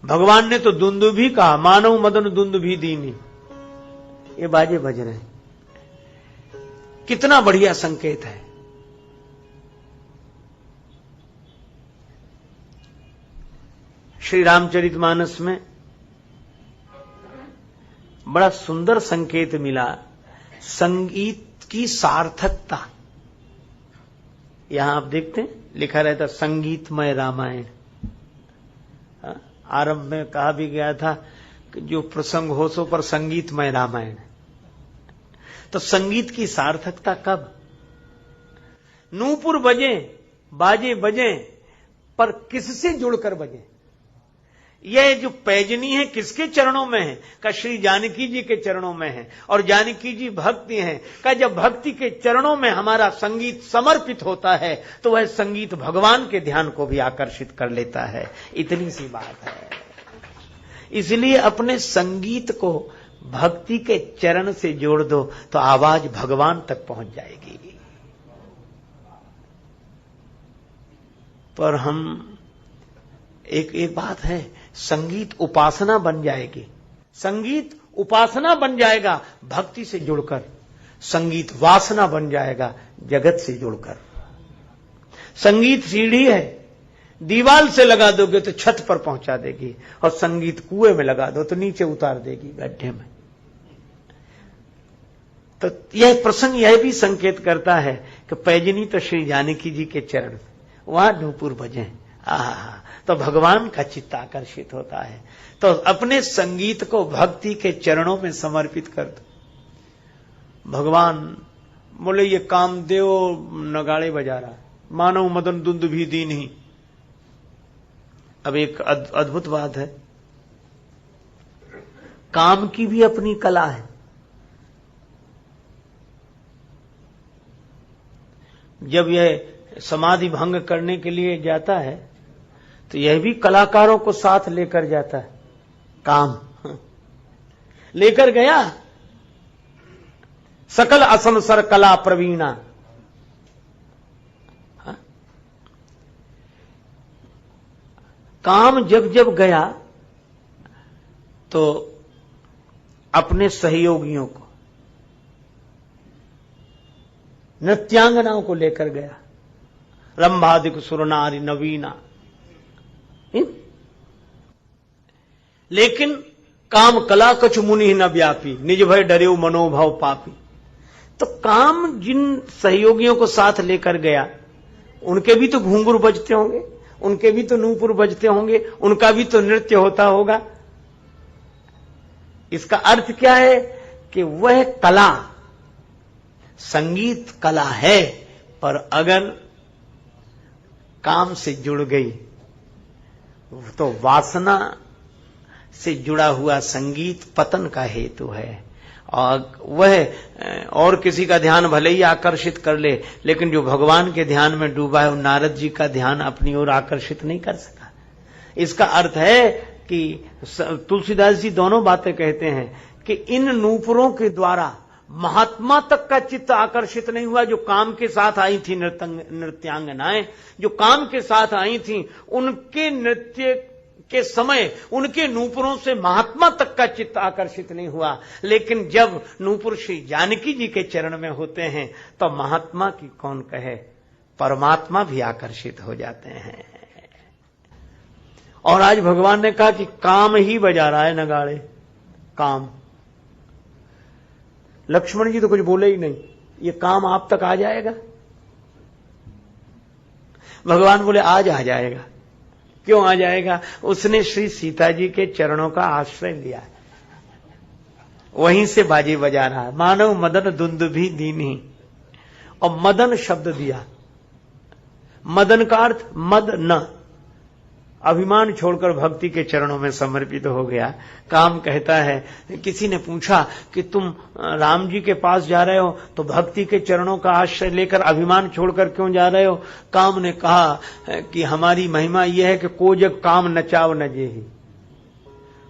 भगवान ने तो दुंदुभी कहा, मानव मदन दुंदुभी दीनी, ये बाजे बज रहे हैं। कितना बढ़िया संकेत है। श्री रामचरितमानस में बड़ा सुंदर संकेत मिला, संगीत की सार्थकता। यहां आप देखते हैं लिखा रहता संगीतमय रामायण। आरंभ में कहा भी गया था कि जो प्रसंग हो सो पर संगीतमय रामायण। तो संगीत की सार्थकता कब? नूपुर बजे, बाजे बजे, पर किससे जुड़कर बजे? यह जो पैजनी है किसके चरणों में है? का श्री जानकी जी के चरणों में है। और जानकी जी भक्ति हैं। का जब भक्ति के चरणों में हमारा संगीत समर्पित होता है तो वह संगीत भगवान के ध्यान को भी आकर्षित कर लेता है। इतनी सी बात है। इसलिए अपने संगीत को भक्ति के चरण से जोड़ दो तो आवाज भगवान तक पहुंच जाएगी। पर हम एक बात है, संगीत उपासना बन जाएगी। संगीत उपासना बन जाएगा भक्ति से जुड़कर, संगीत वासना बन जाएगा जगत से जुड़कर। संगीत सीढ़ी है, दीवार से लगा दोगे तो छत पर पहुंचा देगी, और संगीत कुएं में लगा दो तो नीचे उतार देगी गड्ढे में। तो यह प्रसंग यह भी संकेत करता है कि पैजनी तो श्री जानकी जी के चरण, वहां नूपुर बजे, आहा, तो भगवान का चित्त आकर्षित होता है। तो अपने संगीत को भक्ति के चरणों में समर्पित कर दो। भगवान बोले ये कामदेव नगाड़े बजा रहा, मानव मदन दुंदुभी दीनी। अब एक अद्भुत बात है, काम की भी अपनी कला है। जब यह समाधि भंग करने के लिए जाता है तो यह भी कलाकारों को साथ लेकर जाता है। काम लेकर गया, सकल असंसर कला प्रवीणा। काम जब जब गया तो अपने सहयोगियों को, नृत्यांगनाओं को लेकर गया। रंभादिक सुरनारी नवीना। लेकिन काम कला कछु मुनि न व्यापी, निज भय डरेऊ मनोभाव पापी। तो काम जिन सहयोगियों को साथ लेकर गया उनके भी तो घुंघरू बजते होंगे, उनके भी तो नूपुर बजते होंगे, उनका भी तो नृत्य होता होगा। इसका अर्थ क्या है कि वह कला, संगीत कला है, पर अगर काम से जुड़ गई तो वासना से जुड़ा हुआ संगीत पतन का हेतु है। और वह और किसी का ध्यान भले ही आकर्षित कर ले, लेकिन जो भगवान के ध्यान में डूबा है, नारद जी का ध्यान अपनी ओर आकर्षित नहीं कर सका। इसका अर्थ है कि तुलसीदास जी दोनों बातें कहते हैं कि इन नूपुरों के द्वारा महात्मा तक का चित्त आकर्षित नहीं हुआ। जो काम के साथ आई थी नृत्यांगनाएं, जो काम के साथ आई थी, उनके नृत्य के समय उनके नूपुरों से महात्मा तक का चित्त आकर्षित नहीं हुआ। लेकिन जब नूपुर श्री जानकी जी के चरण में होते हैं तो महात्मा की कौन कहे, परमात्मा भी आकर्षित हो जाते हैं। और आज भगवान ने कहा कि काम ही बजा रहा है नगाड़े, काम। लक्ष्मण जी तो कुछ बोले ही नहीं, ये काम आप तक आ जाएगा? भगवान बोले आज आ जाएगा। क्यों आ जाएगा? उसने श्री सीता जी के चरणों का आश्रय लिया, वहीं से बाजी बजा रहा है। मानव मदन दुंदुभी दीनी, और मदन शब्द दिया। मदन का अर्थ मद न, अभिमान छोड़कर भक्ति के चरणों में समर्पित हो गया। काम कहता है, किसी ने पूछा कि तुम राम जी के पास जा रहे हो तो भक्ति के चरणों का आश्रय लेकर अभिमान छोड़कर क्यों जा रहे हो? काम ने कहा कि हमारी महिमा यह है कि को जग काम नचाव न जेहि।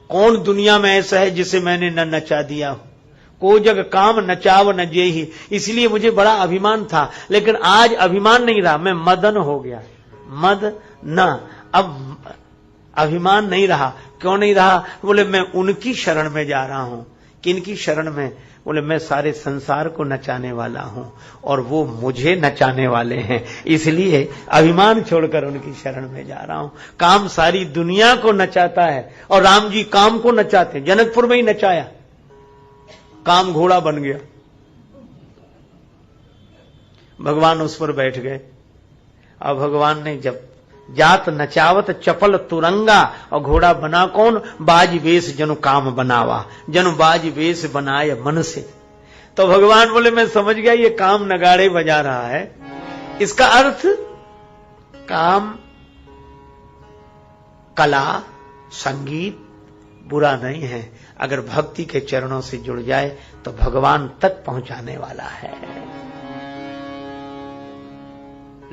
कौन दुनिया में ऐसा है जिसे मैंने न नचा दिया हो? को जग काम नचाव न जेहि। इसलिए मुझे बड़ा अभिमान था, लेकिन आज अभिमान नहीं रहा, मैं मदन हो गया। मद न, अब अभिमान नहीं रहा, क्यों नहीं रहा? बोले मैं उनकी शरण में जा रहा हूं। किनकी शरण में? बोले मैं सारे संसार को नचाने वाला हूं और वो मुझे नचाने वाले हैं, इसलिए अभिमान छोड़कर उनकी शरण में जा रहा हूं। काम सारी दुनिया को नचाता है और राम जी काम को नचाते। जनकपुर में ही नचाया, काम घोड़ा बन गया। भगवान उस पर बैठ गए और भगवान ने जब जात नचावत चपल तुरंगा, और घोड़ा बना कौन? बाज वेश जनु काम बनावा, जनु बाज वेश बनाए मन से। तो भगवान बोले मैं समझ गया ये काम नगाड़े बजा रहा है। इसका अर्थ काम, कला, संगीत बुरा नहीं है, अगर भक्ति के चरणों से जुड़ जाए तो भगवान तक पहुंचाने वाला है।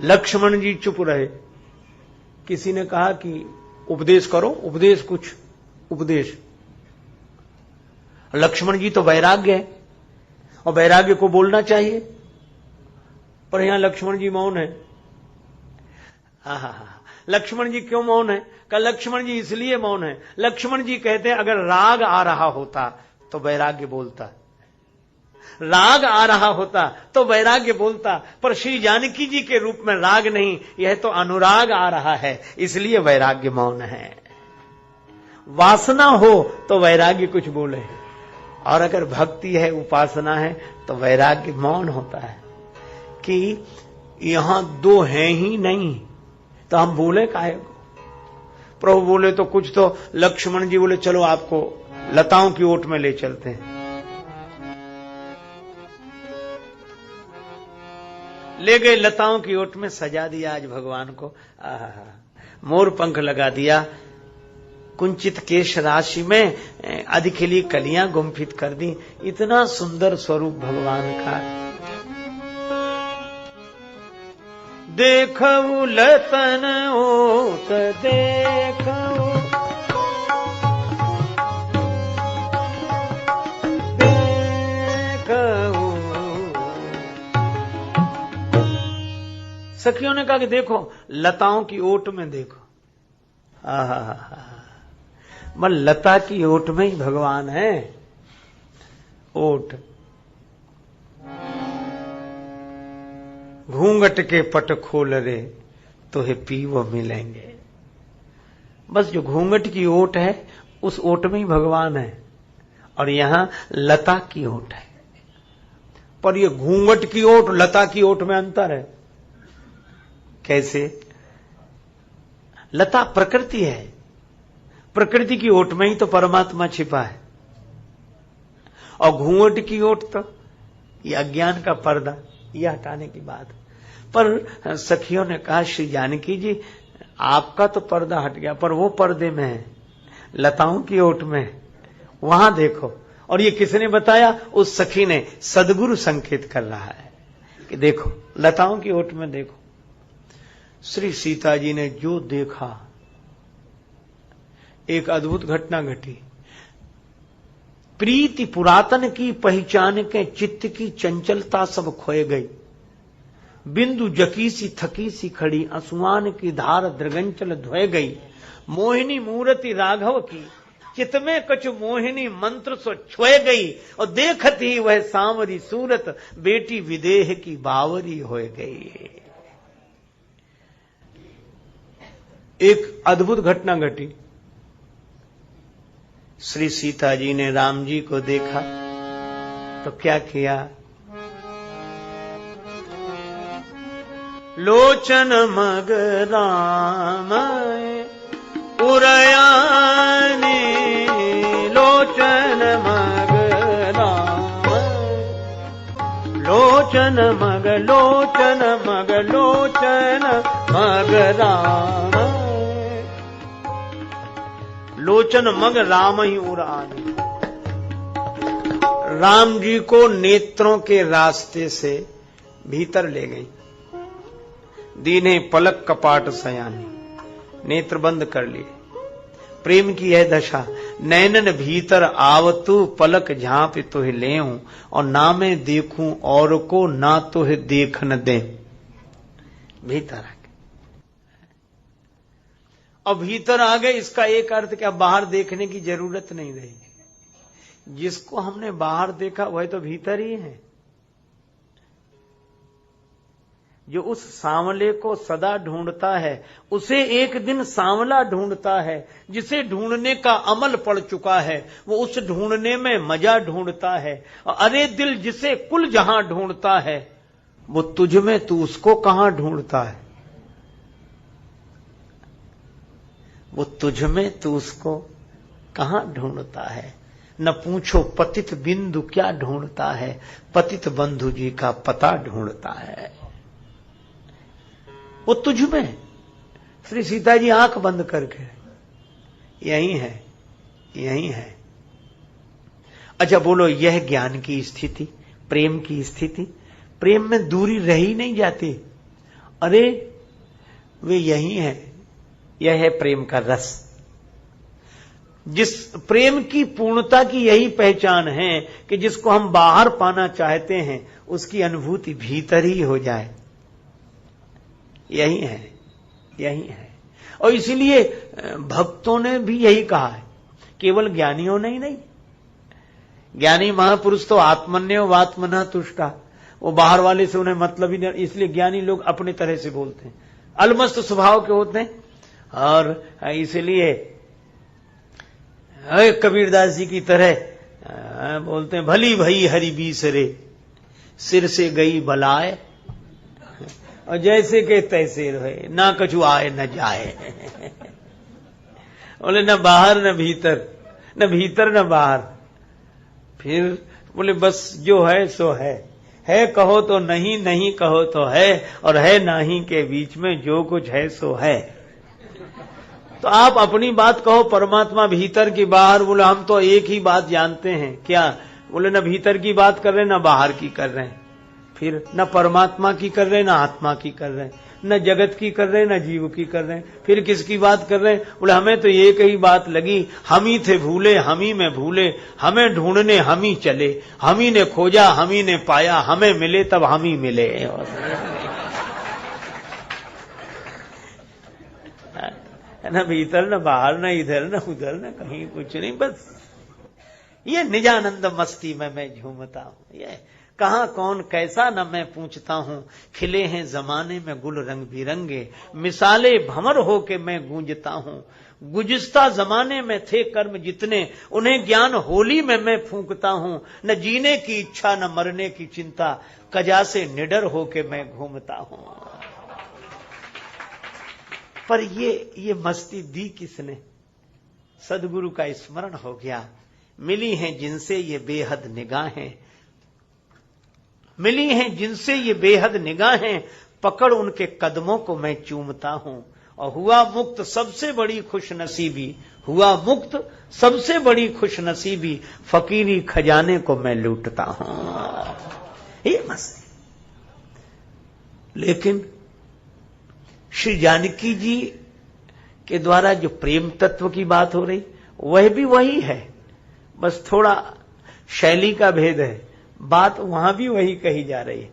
लक्ष्मण जी चुप रहे। किसी ने कहा कि उपदेश करो, उपदेश, कुछ उपदेश। लक्ष्मण जी तो वैराग्य है और वैराग्य को बोलना चाहिए, पर यहां लक्ष्मण जी मौन है। लक्ष्मण जी क्यों मौन है? का लक्ष्मण जी इसलिए मौन है, लक्ष्मण जी कहते हैं अगर राग आ रहा होता तो वैराग्य बोलता, राग आ रहा होता तो वैराग्य बोलता, पर श्री जानकी जी के रूप में राग नहीं, यह तो अनुराग आ रहा है, इसलिए वैराग्य मौन है। वासना हो तो वैराग्य कुछ बोले, और अगर भक्ति है, उपासना है, तो वैराग्य मौन होता है कि यहां दो हैं ही नहीं, तो हम बोले काहे को? प्रभु बोले तो कुछ, तो लक्ष्मण जी बोले चलो आपको लताओं की ओट में ले चलते हैं। ले गए लताओं की ओट में, सजा दिया आज भगवान को। मोर पंख लगा दिया, कुंचित केश राशि में अधिखिली कलियां गुम्फित कर दी। इतना सुंदर स्वरूप भगवान का। देखऊ लतन ओत देखऊ, सखियों ने कहा कि देखो लताओं की ओट में देखो। मगर लता की ओट में ही भगवान है। ओट घूंघट के पट खोल रे तो हे पीव मिलेंगे। बस जो घूंघट की ओट है उस ओट में ही भगवान है, और यहां लता की ओट है। पर ये घूंघट की ओट, लता की ओट में अंतर है। कैसे? लता प्रकृति है, प्रकृति की ओट में ही तो परमात्मा छिपा है, और घूंघट की ओट तो ये अज्ञान का पर्दा, ये हटाने की बात। पर सखियों ने कहा श्री जानकी जी आपका तो पर्दा हट गया, पर वो पर्दे में है, लताओं की ओट में, वहां देखो। और ये किसने बताया? उस सखी ने। सदगुरु संकेत कर रहा है कि देखो लताओं की ओट में देखो। श्री सीता जी ने जो देखा, एक अद्भुत घटना घटी। प्रीति पुरातन की पहचान के चित्त की चंचलता सब खोए गई। बिंदु जकी सी थकी सी खड़ी, असुआन की धार द्रगंचल धोए गई। मोहिनी मूर्ति राघव की, चित में कछ मोहिनी मंत्र सो छोए गई। और देखत ही वह सांवरी सूरत, बेटी विदेह की बावरी होए गई। एक अद्भुत घटना घटी। श्री सीता जी ने राम जी को देखा तो क्या किया? लोचन मग राम उरयानी, लोचन मग राम, लोचन मग, लोचन मग, लोचन मग राम। लोचन मग राम ही उरानी। राम जी को नेत्रों के रास्ते से भीतर ले गई। दीने पलक कपाट सयानी, नेत्र बंद कर लिए। प्रेम की यह दशा, नैनन भीतर आवतु पलक झांप तुह लेऊं, और ना मैं देखूं और को ना तुह देखन दे। भीतर आके और भीतर आ गए, इसका एक अर्थ क्या, बाहर देखने की जरूरत नहीं रही। जिसको हमने बाहर देखा वह तो भीतर ही है। जो उस सांवले को सदा ढूंढता है उसे एक दिन सांवला ढूंढता है। जिसे ढूंढने का अमल पड़ चुका है वो उस ढूंढने में मजा ढूंढता है। अरे दिल जिसे कुल जहां ढूंढता है वो तुझ में तू उसको कहां ढूंढता है। वो तुझ में तू उसको कहां ढूंढता है। न पूछो पतित बिंदु क्या ढूंढता है, पतित बंधु जी का पता ढूंढता है। वो तुझ में। श्री सीता जी आंख बंद करके, यही है, यही है। अच्छा बोलो, यह ज्ञान की स्थिति, प्रेम की स्थिति, प्रेम में दूरी रही नहीं जाती। अरे वे यही है, यह है प्रेम का रस। जिस प्रेम की पूर्णता की यही पहचान है कि जिसको हम बाहर पाना चाहते हैं उसकी अनुभूति भीतर ही हो जाए। यही है, यही है। और इसलिए भक्तों ने भी यही कहा है, केवल ज्ञानियों ने ही नहीं। ज्ञानी महापुरुष तो आत्मन्यो वात्मना तुष्टा, वो बाहर वाले से उन्हें मतलब ही नहीं। इसलिए ज्ञानी लोग अपनी तरह से बोलते हैं, अलमस्त स्वभाव के होते हैं। और इसलिए कबीरदास जी की तरह बोलते हैं, भली भई हरि बीसरे, सिर से गई बलाए, और जैसे के तैसे रहे, ना कछु आए न जाए। बोले न बाहर न भीतर, न भीतर न बाहर। फिर बोले बस जो है सो है कहो तो नहीं, नहीं कहो तो है, और है नहीं के बीच में जो कुछ है सो है। तो आप अपनी बात कहो, परमात्मा भीतर की बाहर। बोले हम तो एक ही बात जानते हैं। क्या? बोले न भीतर की बात कर रहे, न बाहर की कर रहे हैं। फिर न परमात्मा की कर रहे, न आत्मा की कर रहे हैं, न जगत की कर रहे, न जीव की कर रहे हैं। फिर किसकी बात कर रहे हैं? बोले हमें तो एक ही बात लगी, हम ही थे भूले, हम ही में भूले, हमें ढूंढने हम ही चले, हम ही ने खोजा, हम ही ने पाया, हमें मिले तब हम ही मिले। न भीतर न बाहर, न इधर न उधर, न कहीं कुछ नहीं। बस ये निजानंद मस्ती में मैं झूमता हूं। ये कहां कौन कैसा न मैं पूछता हूं, खिले हैं जमाने में गुल रंग बिरंगे, मिसाले भंवर होके मैं गूंजता हूं। गुज़िश्ता जमाने में थे कर्म जितने, उन्हें ज्ञान होली में मैं फूंकता हूं। न जीने की इच्छा न मरने की चिंता, कजा से निडर होके मैं घूमता हूं। पर ये मस्ती दी किसने? सदगुरु का स्मरण हो गया। मिली हैं जिनसे ये बेहद निगाहें, मिली हैं जिनसे ये बेहद निगाहें, पकड़ उनके कदमों को मैं चूमता हूं। और हुआ मुक्त सबसे बड़ी खुशनसीबी, हुआ मुक्त सबसे बड़ी खुशनसीबी, फकीरी खजाने को मैं लूटता हूं। ये मस्ती। लेकिन श्री जानकी जी के द्वारा जो प्रेम तत्व की बात हो रही वह भी वही है, बस थोड़ा शैली का भेद है। बात वहां भी वही कही जा रही है।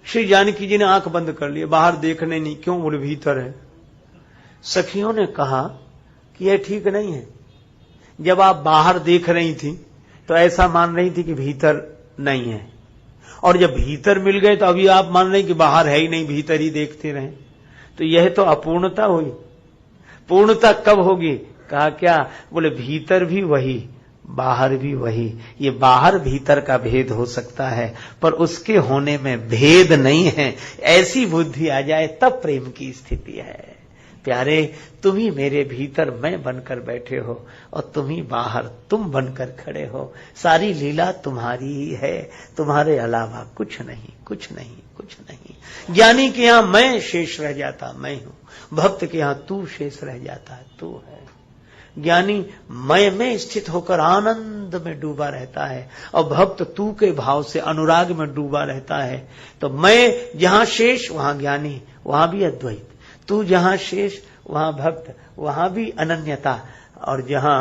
श्री जानकी जी ने आंख बंद कर लिए, बाहर देखने नहीं। क्यों? बोले भीतर है। सखियों ने कहा कि यह ठीक नहीं है। जब आप बाहर देख रही थी तो ऐसा मान रही थी कि भीतर नहीं है, और जब भीतर मिल गए तो अभी आप मान रहे कि बाहर है ही नहीं, भीतर ही देखते रहे। तो यह तो अपूर्णता हुई। पूर्णता कब होगी? कहा क्या? बोले भीतर भी वही, बाहर भी वही। ये बाहर भीतर का भेद हो सकता है, पर उसके होने में भेद नहीं है। ऐसी बुद्धि आ जाए तब प्रेम की स्थिति है। प्यारे, तुम ही मेरे भीतर मैं बनकर बैठे हो, और तुम ही बाहर तुम बनकर खड़े हो। सारी लीला तुम्हारी ही है, तुम्हारे अलावा कुछ नहीं, कुछ नहीं, कुछ नहीं। ज्ञानी के यहां मैं शेष रह जाता, मैं हूं। भक्त के यहां तू शेष रह जाता है, तू है। ज्ञानी मैं में स्थित होकर आनंद में डूबा रहता है, और भक्त तू के भाव से अनुराग में डूबा रहता है। तो मैं जहां शेष वहां ज्ञानी, वहां भी अद्वैत। तू जहां शेष वहां भक्त, वहां भी अनन्यता। और जहां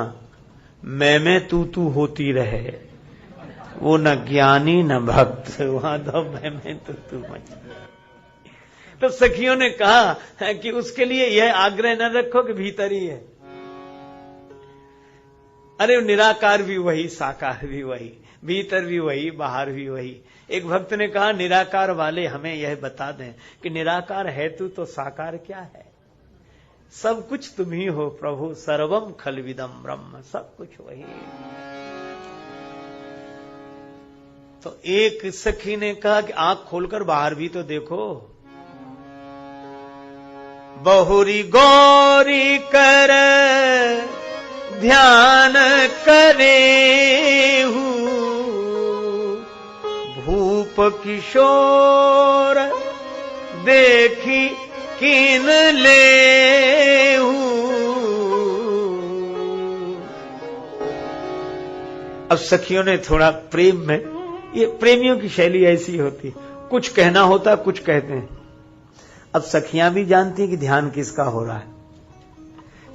मैं तू होती रहे, वो न ज्ञानी न भक्त, वहां तो मैं तू मच। तो सखियों ने कहा कि उसके लिए यह आग्रह न रखो कि भीतर ही है। अरे निराकार भी वही, साकार भी वही, भीतर भी वही, बाहर भी वही। एक भक्त ने कहा निराकार वाले हमें यह बता दें कि निराकार है तू तो साकार क्या है? सब कुछ तुम ही हो प्रभु, सर्वम खलविदम ब्रह्म, सब कुछ वही। तो एक सखी ने कहा कि आंख खोलकर बाहर भी तो देखो। बहुरी गौरी कर ध्यान करे भूप किशोर देखी किन ले। अब सखियों ने थोड़ा प्रेम में, ये प्रेमियों की शैली ऐसी होती, कुछ कहना होता कुछ कहते हैं। अब सखियां भी जानती हैं कि ध्यान किसका हो रहा है।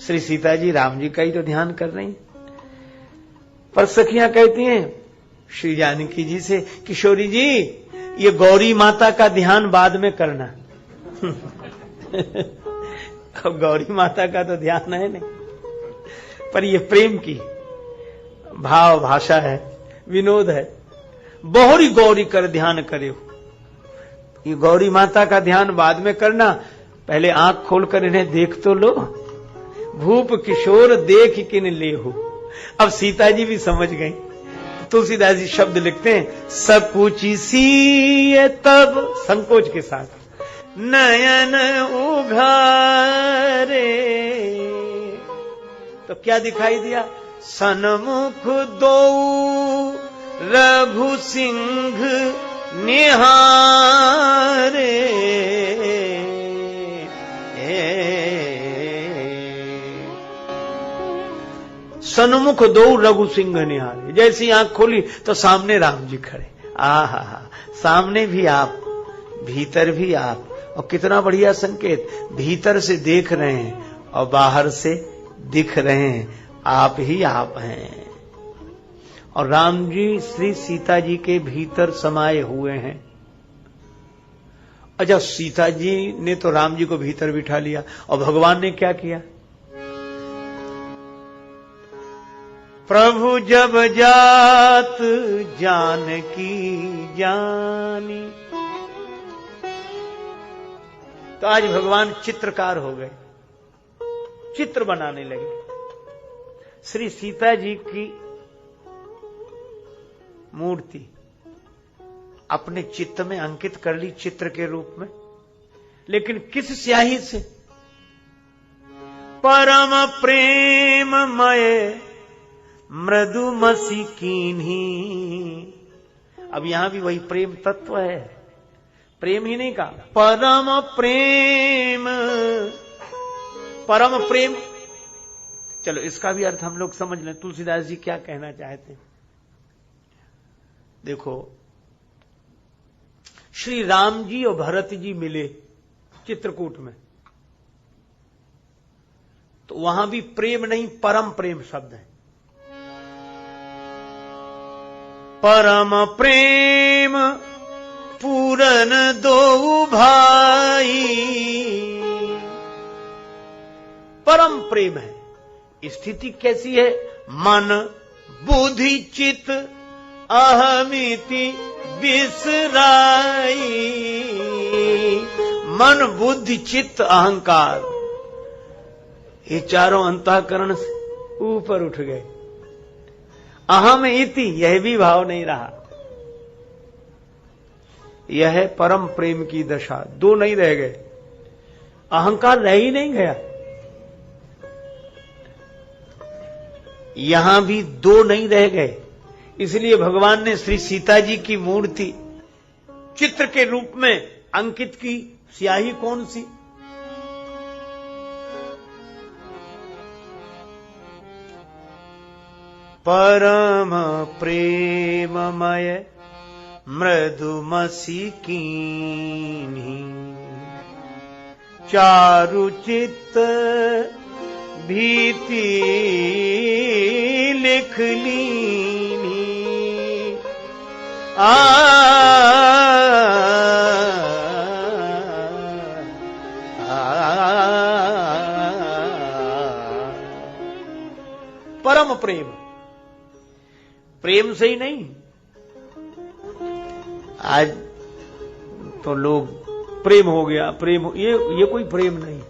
श्री सीता जी राम जी का ही तो ध्यान कर रही, पर सखियां कहती हैं श्री जानकी जी से, किशोरी जी ये गौरी माता का ध्यान बाद में करना। अब गौरी माता का तो ध्यान है नहीं, पर ये प्रेम की भाव भाषा है, विनोद है। बहुरी गौरी कर ध्यान करे, ये गौरी माता का ध्यान बाद में करना, पहले आंख खोलकर इन्हें देख तो लो। भूप किशोर देख किन ले हो। अब सीता जी भी समझ गई। तुलसीदास जी शब्द लिखते हैं, सकुची सी तब, संकोच के साथ नयन उघारे। तो क्या दिखाई दिया? सन्मुख दो रघु सिंह निहारे। सन्मुख दो रघु सिंह निहारे। जैसी आंख खोली तो सामने राम जी खड़े। आहा, सामने भी आप, भीतर भी आप। और कितना बढ़िया संकेत, भीतर से देख रहे हैं और बाहर से दिख रहे हैं, आप ही आप हैं। और राम जी श्री सीता जी के भीतर समाये हुए हैं। अच्छा, सीता जी ने तो राम जी को भीतर बिठा लिया, और भगवान ने क्या किया? प्रभु जब जात जानकी जानी। तो आज भगवान चित्रकार हो गए, चित्र बनाने लगे। श्री सीता जी की मूर्ति अपने चित्त में अंकित कर ली, चित्र के रूप में। लेकिन किस स्याही से? परम प्रेममय मृदुमसी कीन्ही। अब यहां भी वही प्रेम तत्व है, प्रेम ही नहीं कहा, परम प्रेम। परम प्रेम, चलो इसका भी अर्थ हम लोग समझ लें, तुलसीदास जी क्या कहना चाहते हैं। देखो, श्री राम जी और भरत जी मिले चित्रकूट में, तो वहां भी प्रेम नहीं, परम प्रेम शब्द है। परम प्रेम पूरन दो भाई। परम प्रेम है। स्थिति कैसी है? मन बुद्धि चित अहमिति बिसराई। मन बुद्धि चित्त अहंकार, ये चारों अंतःकरण से ऊपर उठ गए। अहम इति, यह भी भाव नहीं रहा। यह है परम प्रेम की दशा। दो नहीं रह गए, अहंकार रह ही नहीं गया। यहां भी दो नहीं रह गए। इसलिए भगवान ने श्री सीता जी की मूर्ति चित्र के रूप में अंकित की। स्याही कौन सी? परम प्रेममय मृदुमसी कीन्ही। चारु चित्त भीति लिख लीनी। परम प्रेम। प्रेम से ही नहीं, आज तो लोग प्रेम हो गया, प्रेम ये कोई प्रेम नहीं।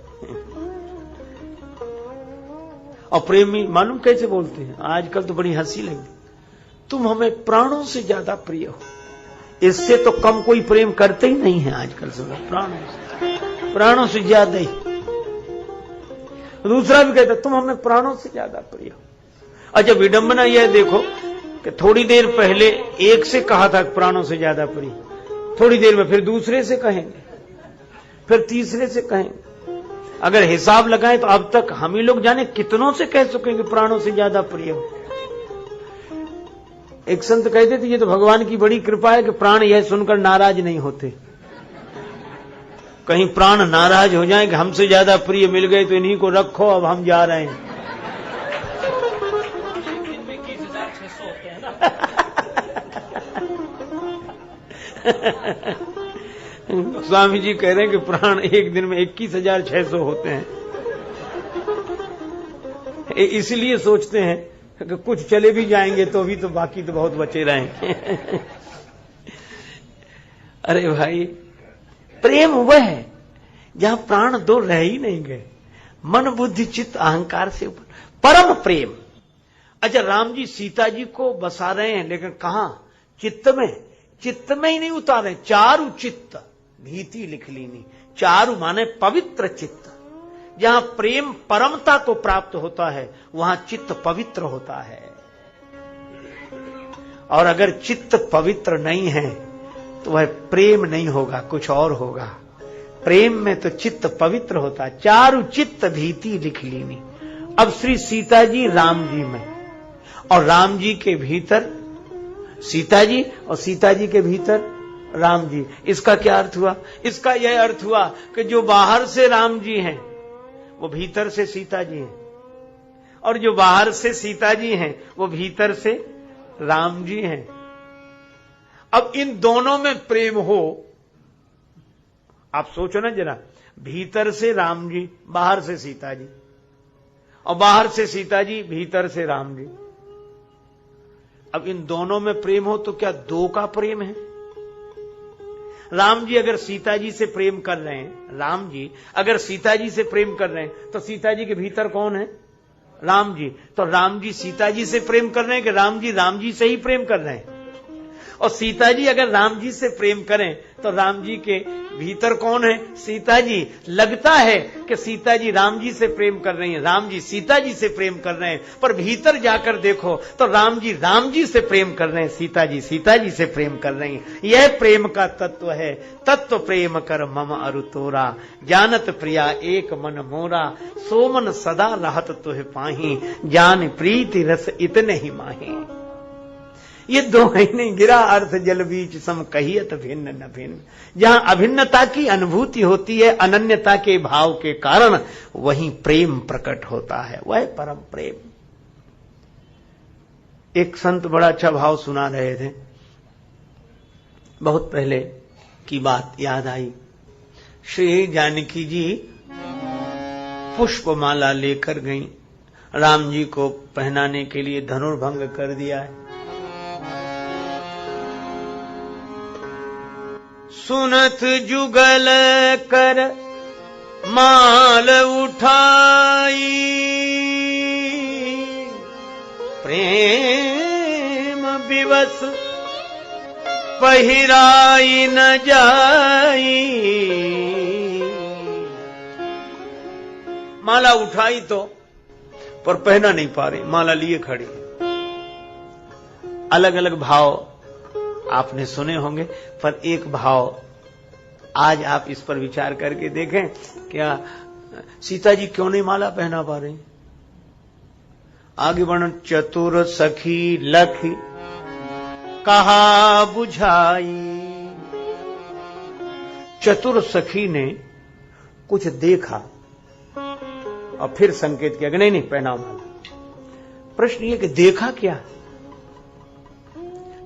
और प्रेमी मालूम कैसे बोलते हैं, आजकल तो बड़ी हंसी लगती, तुम हमें प्राणों से ज्यादा प्रिय हो। इससे तो कम कोई प्रेम करते ही नहीं है आजकल सब, प्राणों से ज्यादा ही। दूसरा भी कहता तुम हमें प्राणों से ज्यादा प्रिय हो। अच्छा, विडंबना यह देखो कि थोड़ी देर पहले एक से कहा था प्राणों से ज्यादा प्रिय, थोड़ी देर में फिर दूसरे से कहेंगे, फिर तीसरे से कहेंगे। अगर हिसाब लगाएं तो अब तक हम ही लोग जाने कितनों से कह चुकेंगे प्राणों से ज्यादा प्रिय हो। एक संत कहते थे ये तो भगवान की बड़ी कृपा है कि प्राण यह सुनकर नाराज नहीं होते। कहीं प्राण नाराज हो जाए कि हमसे ज्यादा प्रिय मिल गए तो इन्हीं को रखो, अब हम जा रहे हैं। स्वामी जी कह रहे हैं कि प्राण एक दिन में 21,600 होते हैं। इसलिए सोचते हैं कि कुछ चले भी जाएंगे तो भी तो बाकी तो बहुत बचे रहेंगे। अरे भाई, प्रेम वह है जहां प्राण दो रह ही नहीं गए, मन बुद्धि चित्त अहंकार से ऊपर, परम प्रेम। अच्छा, राम जी सीता जी को बसा रहे हैं, लेकिन कहां? चित्त में। चित्त में ही नहीं उतारे, चारु चित्त भीति लिख लीनी। चारु माने पवित्र चित्त। जहां प्रेम परमता को प्राप्त होता है वहां चित्त पवित्र होता है। और अगर चित्त पवित्र नहीं है तो वह प्रेम नहीं होगा, कुछ और होगा। प्रेम में तो चित्त पवित्र होता है। चारु चित्त भीति लिख लीनी। अब श्री सीता जी राम जी में, और राम जी के भीतर सीता जी, और सीता जी के भीतर राम जी। इसका क्या अर्थ हुआ? इसका यह अर्थ हुआ कि जो बाहर से राम जी हैं वो भीतर से सीता जी हैं, और जो बाहर से सीता जी हैं वो भीतर से राम जी हैं। अब इन दोनों में प्रेम हो, आप सोचो ना जरा, भीतर से राम जी, बाहर से सीता जी, और बाहर से सीता जी, भीतर से राम जी। अब इन दोनों में प्रेम हो तो क्या दो का प्रेम है? राम जी अगर सीता जी से प्रेम कर रहे हैं, राम जी अगर सीता जी से प्रेम कर रहे हैं तो सीता जी के भीतर कौन है? राम जी। तो राम जी सीता जी से प्रेम कर रहे हैं कि राम जी से ही प्रेम कर रहे हैं? और सीता जी अगर राम जी से प्रेम करें तो राम जी के भीतर कौन है? सीता जी। लगता है कि सीता जी राम जी से प्रेम कर रही हैं, राम जी सीता जी से प्रेम कर रहे हैं, पर भीतर जाकर देखो तो राम जी से प्रेम कर रहे हैं, सीता जी से प्रेम कर रही हैं। यह प्रेम का तत्व है। तत्व प्रेम कर मम अरु तोरा, जानत प्रिया एक मन मोरा, सोमन सदा रहत तुह पाही, जान प्रीति रस इतने ही माही। ये दो ही नहीं, गिरा अर्थ जल बीच सम कहियत भिन्न न भिन्न। जहां अभिन्नता की अनुभूति होती है अनन्यता के भाव के कारण, वहीं प्रेम प्रकट होता है, वह परम प्रेम। एक संत बड़ा अच्छा भाव सुना रहे थे, बहुत पहले की बात याद आई। श्री जानकी जी पुष्पमाला लेकर गई, राम जी को पहनाने के लिए धनुर्भंग कर दिया है। सुनत जुगल कर माल उठाई, प्रेम विवश पहिराई न जाई। माला उठाई तो पर पहना नहीं पा रही, माला लिए खड़ी। अलग अलग भाव आपने सुने होंगे, पर एक भाव आज आप इस पर विचार करके देखें, क्या सीता जी क्यों नहीं माला पहना पा रही? आगे बढ़ो। चतुर सखी लखी कहा बुझाई। चतुर सखी ने कुछ देखा और फिर संकेत किया कि नहीं पहनाओ माला। प्रश्न ये कि देखा क्या?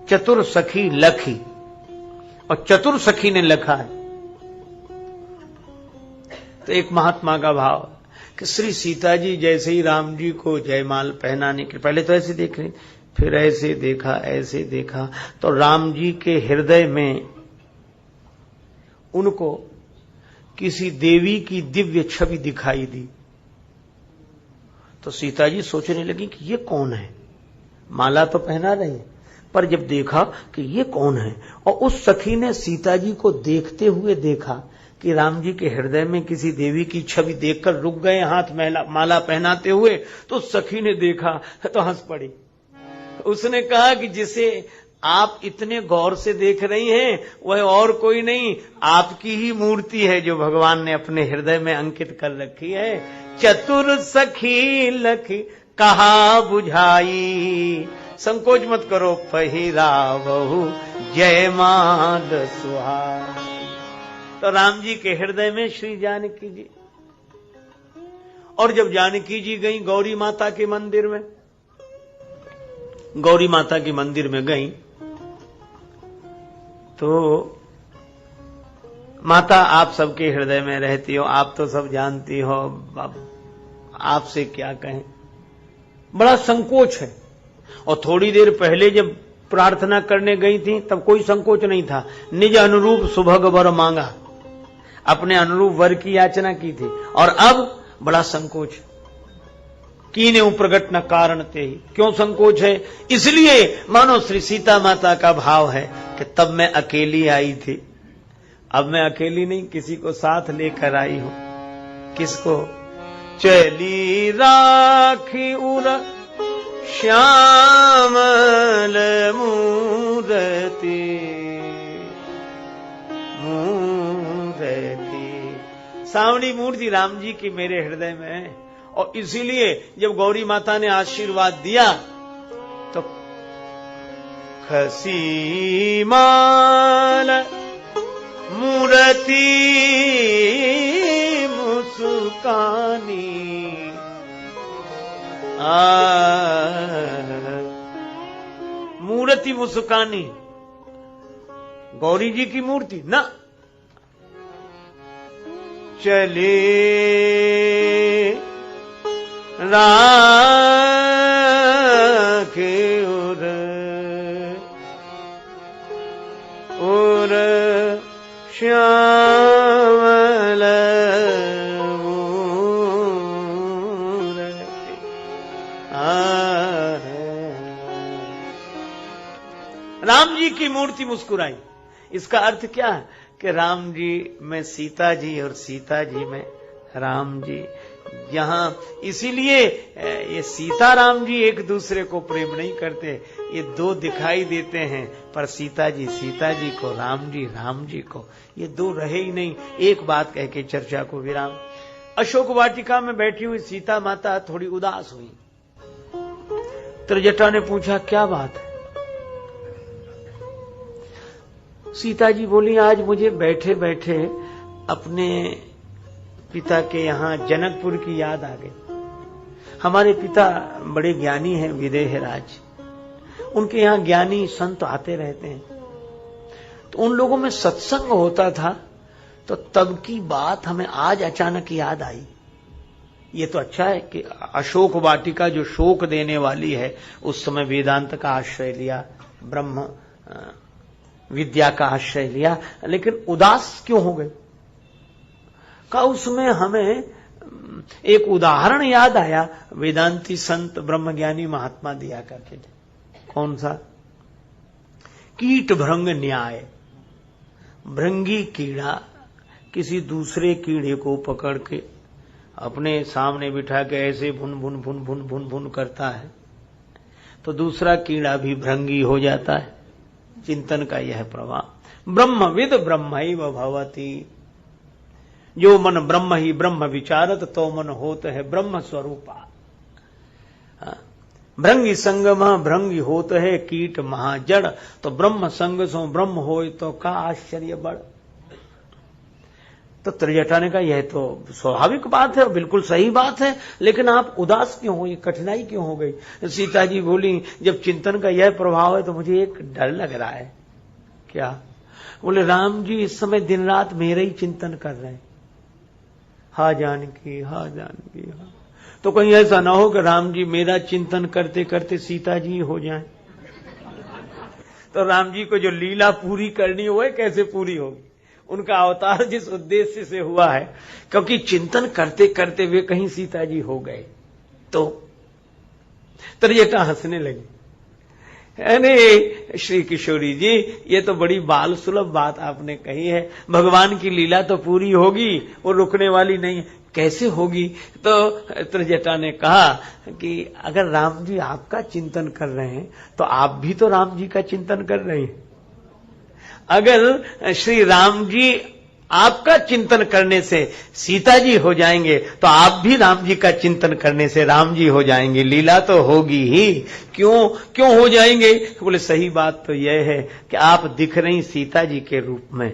चतुर सखी लखी, और चतुर सखी ने लखा है। तो एक महात्मा का भाव, कि श्री सीता जी जैसे ही राम जी को जयमाल पहनाने के पहले तो ऐसे देख रहे, फिर ऐसे देखा तो राम जी के हृदय में उनको किसी देवी की दिव्य छवि दिखाई दी। तो सीता जी सोचने लगी कि ये कौन है, माला तो पहना रही है, पर जब देखा कि ये कौन है, और उस सखी ने सीता जी को देखते हुए देखा कि राम जी के हृदय में किसी देवी की छवि देखकर रुक गए हाथ माला पहनाते हुए, तो सखी ने देखा तो हंस पड़ी। उसने कहा कि जिसे आप इतने गौर से देख रही हैं वह और कोई नहीं, आपकी ही मूर्ति है जो भगवान ने अपने हृदय में अंकित कर रखी है। चतुर सखी लख कहा बुझाई, संकोच मत करो पहिरावहु जयमाल सुहाई। तो राम जी के हृदय में श्री जानकी जी, और जब जानकी जी गई गौरी माता के मंदिर में, गौरी माता के मंदिर में गई तो माता आप सबके हृदय में रहती हो, आप तो सब जानती हो, आपसे क्या कहें, बड़ा संकोच है। और थोड़ी देर पहले जब प्रार्थना करने गई थी तब कोई संकोच नहीं था, निज अनुरूप सुभग वर मांगा, अपने अनुरूप वर की याचना की थी, और अब बड़ा संकोच। कीने प्रगट न कारण ते ही, क्यों संकोच है? इसलिए मानो श्री सीता माता का भाव है कि तब मैं अकेली आई थी, अब मैं अकेली नहीं, किसी को साथ लेकर आई हूं। किसको? चली राखी उर श्यामल मूरति, सावनी मूर्ति राम जी की मेरे हृदय में है। और इसीलिए जब गौरी माता ने आशीर्वाद दिया तो खसी माल मूर्ति मुस्कानी, मूर्ति मुस्कानी, गौरी जी की मूर्ति ना। चले राखे उर श्यामल मूरति। राम जी की मूर्ति मुस्कुराई। इसका अर्थ क्या है कि राम जी में सीता जी और सीता जी में राम जी। यहां इसीलिए ये सीता राम जी एक दूसरे को प्रेम नहीं करते, ये दो दिखाई देते हैं, पर सीता जी को, राम जी को, ये दो रहे ही नहीं। एक बात कह के चर्चा को विराम। अशोक वाटिका में बैठी हुई सीता माता थोड़ी उदास हुई। त्रिजटा ने पूछा क्या बात है? सीता जी बोली आज मुझे बैठे बैठे अपने पिता के यहाँ जनकपुर की याद आ गई। हमारे पिता बड़े ज्ञानी हैं, विदेहराज, उनके यहाँ ज्ञानी संत आते रहते हैं, तो उन लोगों में सत्संग होता था, तो तब की बात हमें आज अचानक याद आई। ये तो अच्छा है कि अशोक वाटिका जो शोक देने वाली है, उस समय वेदांत का आश्रय लिया, ब्रह्म विद्या का आश्रय लिया, लेकिन उदास क्यों हो गए? का उसमें हमें एक उदाहरण याद आया, वेदांती संत ब्रह्मज्ञानी महात्मा दिया करके थे। कौन सा? कीट भृंग न्याय। भृंगी कीड़ा किसी दूसरे कीड़े को पकड़ के अपने सामने बिठा के ऐसे भुन भुन भुन भुन भुन भुन करता है, तो दूसरा कीड़ा भी भृंगी हो जाता है। चिंतन का यह प्रभाव। ब्रह्मविद ब्रह्मैव भवति, जो मन ब्रह्म ही ब्रह्म विचारत तो मन होत है ब्रह्म स्वरूपा। भृंगी संगम भृंगी होत है कीट महाजड़, तो ब्रह्म संग सो ब्रह्म होय तो का आश्चर्य बड़। तो त्रिजटा ने कहा यह तो स्वाभाविक बात है, बिल्कुल सही बात है, लेकिन आप उदास क्यों हुई, कठिनाई क्यों हो गई? सीता जी बोली जब चिंतन का यह प्रभाव है तो मुझे एक डर लग रहा है। क्या? बोले राम जी इस समय दिन रात मेरे ही चिंतन कर रहे हैं, हा जानकी हा जानकी हा। तो कहीं ऐसा ना हो कि राम जी मेरा चिंतन करते करते सीता जी हो जाएं। तो राम जी को जो लीला पूरी करनी हो वह कैसे पूरी होगी? उनका अवतार जिस उद्देश्य से हुआ है, क्योंकि चिंतन करते करते वे कहीं सीता जी हो गए। तो त्रिजटा हंसने लगी, अरे श्री किशोरी जी, ये तो बड़ी बाल सुलभ बात आपने कही है। भगवान की लीला तो पूरी होगी, वो रुकने वाली नहीं। कैसे होगी? तो त्रिजटा ने कहा कि अगर राम जी आपका चिंतन कर रहे हैं तो आप भी तो राम जी का चिंतन कर रहे हैं। अगर श्री राम जी आपका चिंतन करने से सीता जी हो जाएंगे तो आप भी राम जी का चिंतन करने से राम जी हो जाएंगे। लीला तो होगी ही। क्यों हो जाएंगे? बोले सही बात तो यह है कि आप दिख रही सीता जी के रूप में,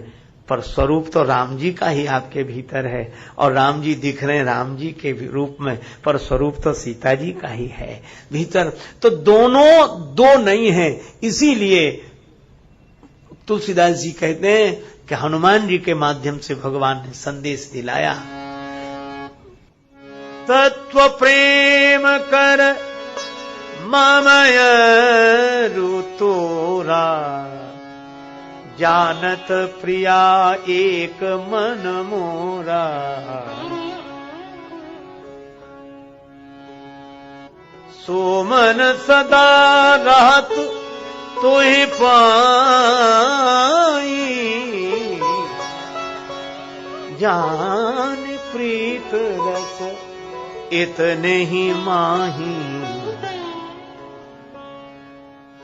पर स्वरूप तो राम जी का ही आपके भीतर है, और राम जी दिख रहे हैं राम जी के रूप में, पर स्वरूप तो सीता जी का ही है भीतर। तो दोनों दो नहीं है। इसीलिए तुलसीदास जी कहते हैं कि हनुमान जी के माध्यम से भगवान ने संदेश दिलाया, तत्व प्रेम कर मामय ऋतोरा, जानत प्रिया एक मन मोरा। सो मन सदा रहत तो ही पाई, जान प्रीत रस इतने ही माही।